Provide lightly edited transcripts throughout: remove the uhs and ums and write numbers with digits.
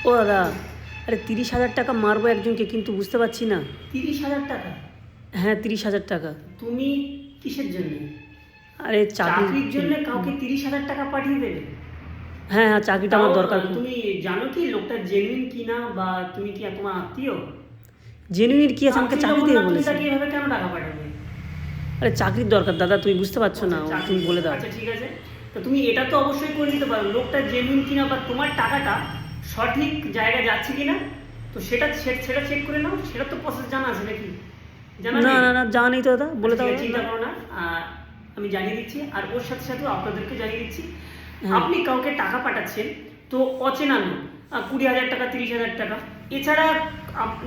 ও দাদা, আরে 30,000 টাকা মারবো একজনকে, কিন্তু বুঝতে পারছি না। 30,000 টাকা? হ্যাঁ, 30,000 টাকা। তুমি কিসের জন্য? আরে চাকরির জন্য কাউকে 30,000 টাকা পাঠিয়ে দেবে? হ্যাঁ হ্যাঁ, চাকরিটা আমার দরকার। তুমি জানো কি লোকটা জেনুইন কিনা, বা তুমি কি তোমার আত্মীয়? জেনুইন কি আছে, আমাকে চাকরি দেবে বলেছে। তাকে এভাবে কেন টাকা পাঠাবে? আরে চাকরির দরকার দাদা, তুমি বুঝতে পারছো না, তুমি বলে দাও। আচ্ছা ঠিক আছে, তো তুমি এটা তো অবশ্যই করে নিতে পারো, লোকটা জেনুইন কিনা বা তোমার টাকাটা সঠিক জায়গায় যাচ্ছে কিনা, তো সেটা সেটা চেক করে নাও। সেটা তো প্রসেস জানা আছে নাকি? জানা না নেই? না না, জানা নেই তো দাদা, বলে দাও। চিন্তা করো না, আমি জানিয়ে দিচ্ছি, আর ওর সাথে সাথে আপনাদেরকে জানিয়ে দিচ্ছি। হ্যাঁ। আপনি কাউকে টাকা পাঠাচ্ছেন, তো অচেনা লোক, 20,000 টাকা, 30,000 টাকা, এছাড়া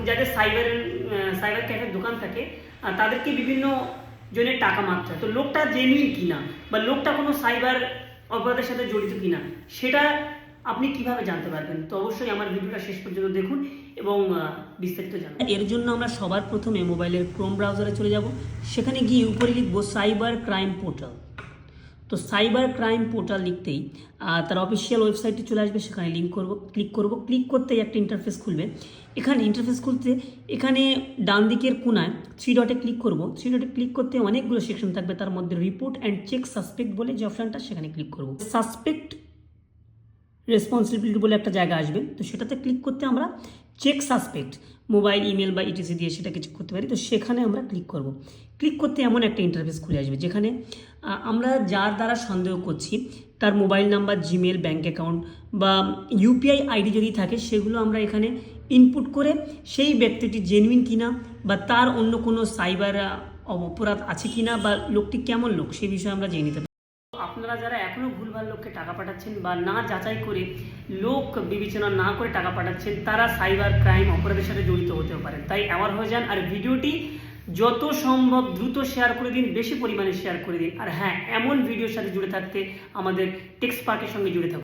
যাদের সাইবার ক্যাফের দোকান থাকে, তাদেরকে বিভিন্ন জনের টাকা মারতে হয়। তো লোকটা জেনুইন কিনা বা লোকটা কোনো সাইবার অপরাধের সাথে জড়িত কিনা, সেটা আপনি কিভাবে জানতে পারবেন? তো অবশ্যই আমার ভিডিওটা শেষ পর্যন্ত দেখুন এবং বিস্তারিত জানুন। এর জন্য আমরা সবার প্রথমে মোবাইলের ক্রোম ব্রাউজারে চলে যাব। সেখানে গিয়ে উপরে লিখবো সাইবার ক্রাইম পোর্টাল। তো সাইবার ক্রাইম পোর্টাল লিখতেই তার অফিসিয়াল ওয়েবসাইটে চলে আসবে, সেখানে ক্লিক করতেই একটা ইন্টারফেস খুলবে। এখানে ইন্টারফেস খুলতে এখানে ডান দিকের কোনায় 3 ডটে ক্লিক করব। 3 ডটে ক্লিক করতে অনেকগুলো সেকশন থাকবে, তার মধ্যে রিপোর্ট অ্যান্ড চেক সাসপেক্ট বলে যে অপশানটা, সেখানে ক্লিক করব। সাসপেক্ট রেসপন্সিবিলিটি বলে একটা জায়গা আসবে, তো সেটাতে ক্লিক করতে আমরা চেক সাসপেক্ট মোবাইল, ইমেল বা ইটিসি দিয়ে সেটাকে চেক করতে পারি। তো সেখানে আমরা ক্লিক করব। ক্লিক করতে এমন একটা ইন্টারফেস খুলে আসবে, যেখানে আমরা যার দ্বারা সন্দেহ করছি তার mobile number, Gmail, bank account বা ইউপিআই আইডি যদি থাকে, সেগুলো আমরা এখানে ইনপুট করে সেই ব্যক্তিটি জেনুইন কিনা বা তার অন্য কোনো সাইবার অপরাধ আছে কিনা বা লোকটি কেমন লোক, সেই বিষয়ে আমরা জেনে নিতে পারি। আপনারা যারা এখনো ভুলভাল লোককে টাকা পাঠাচ্ছেন বা না যাচাই করে, লোক বিবেচনা না করে টাকা পাঠাচ্ছেন, তারা সাইবার ক্রাইম অপরাধের সাথে জড়িত হতেও পারেন। তাই অ্যাওয়ার হয়ে যান, আর ভিডিওটি যত সম্ভব দ্রুত শেয়ার করে দিন, বেশি পরিমাণে শেয়ার করে দিন। আর হ্যাঁ, এমন ভিডিওর সাথে জুড়ে থাকতে আমাদের টেক্সপার্কের সঙ্গে জুড়ে থাকুন।